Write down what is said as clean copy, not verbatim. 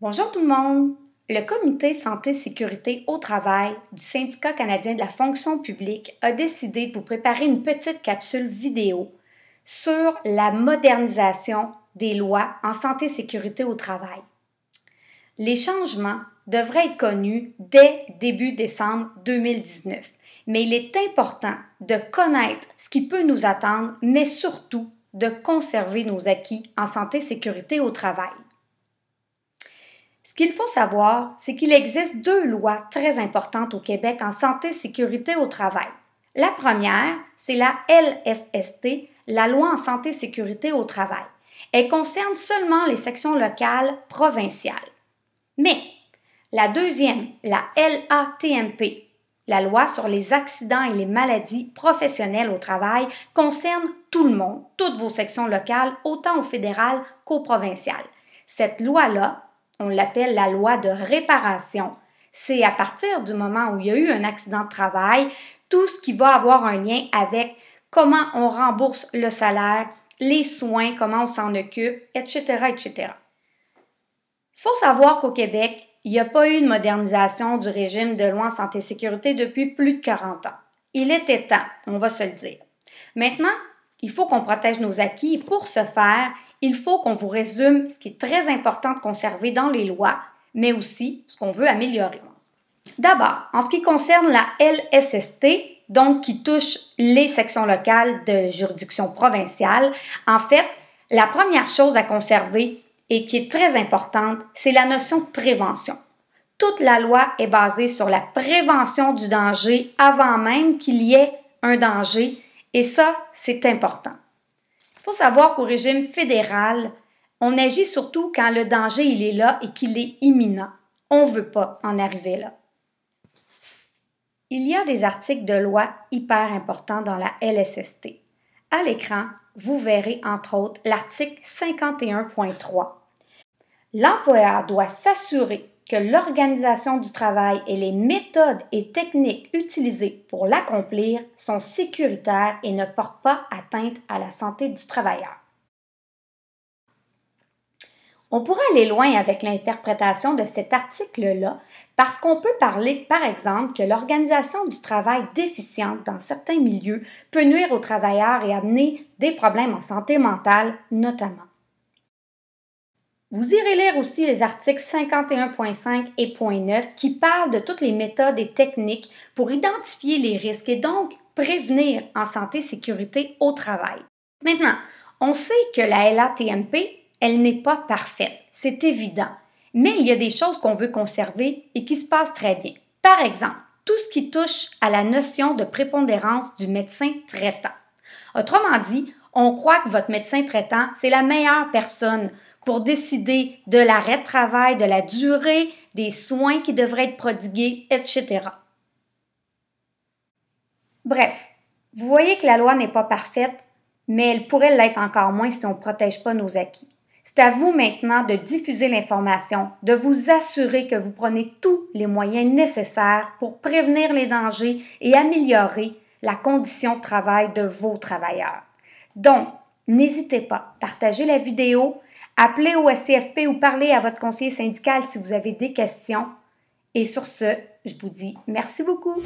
Bonjour tout le monde! Le Comité Santé-Sécurité au travail du Syndicat canadien de la fonction publique a décidé de vous préparer une petite capsule vidéo sur la modernisation des lois en santé-sécurité au travail. Les changements devraient être connus dès début décembre 2019, mais il est important de connaître ce qui peut nous attendre, mais surtout de conserver nos acquis en santé-sécurité au travail. Ce qu'il faut savoir, c'est qu'il existe deux lois très importantes au Québec en santé-sécurité au travail. La première, c'est la LSST, la loi en santé-sécurité au travail. Elle concerne seulement les sections locales provinciales. Mais la deuxième, la LATMP, la loi sur les accidents et les maladies professionnelles au travail, concerne tout le monde, toutes vos sections locales, autant au fédéral qu'au provincial. Cette loi-là, on l'appelle la loi de réparation. C'est à partir du moment où il y a eu un accident de travail, tout ce qui va avoir un lien avec comment on rembourse le salaire, les soins, comment on s'en occupe, etc., etc. Il faut savoir qu'au Québec, il n'y a pas eu de modernisation du régime de loi en santé-sécurité depuis plus de 40 ans. Il était temps, on va se le dire. Maintenant, il faut qu'on protège nos acquis et pour ce faire, il faut qu'on vous résume ce qui est très important de conserver dans les lois, mais aussi ce qu'on veut améliorer. D'abord, en ce qui concerne la LSST, donc qui touche les sections locales de juridiction provinciale, en fait, la première chose à conserver et qui est très importante, c'est la notion de prévention. Toute la loi est basée sur la prévention du danger avant même qu'il y ait un danger, et ça, c'est important. Il faut savoir qu'au régime fédéral, on agit surtout quand le danger il est là et qu'il est imminent. On ne veut pas en arriver là. Il y a des articles de loi hyper importants dans la LSST. À l'écran, vous verrez entre autres l'article 51.3. L'employeur doit s'assurer que l'organisation du travail et les méthodes et techniques utilisées pour l'accomplir sont sécuritaires et ne portent pas atteinte à la santé du travailleur. On pourrait aller loin avec l'interprétation de cet article-là parce qu'on peut parler, par exemple, que l'organisation du travail déficiente dans certains milieux peut nuire aux travailleurs et amener des problèmes en santé mentale, notamment. Vous irez lire aussi les articles 51.5 et .9 qui parlent de toutes les méthodes et techniques pour identifier les risques et donc prévenir en santé-sécurité au travail. Maintenant, on sait que la LATMP, elle n'est pas parfaite, c'est évident, mais il y a des choses qu'on veut conserver et qui se passent très bien. Par exemple, tout ce qui touche à la notion de prépondérance du médecin traitant. Autrement dit, on croit que votre médecin traitant, c'est la meilleure personne pour décider de l'arrêt de travail, de la durée, des soins qui devraient être prodigués, etc. Bref, vous voyez que la loi n'est pas parfaite, mais elle pourrait l'être encore moins si on ne protège pas nos acquis. C'est à vous maintenant de diffuser l'information, de vous assurer que vous prenez tous les moyens nécessaires pour prévenir les dangers et améliorer la condition de travail de vos travailleurs. Donc, n'hésitez pas, partagez la vidéo, appelez au SCFP ou parlez à votre conseiller syndical si vous avez des questions. Et sur ce, je vous dis merci beaucoup.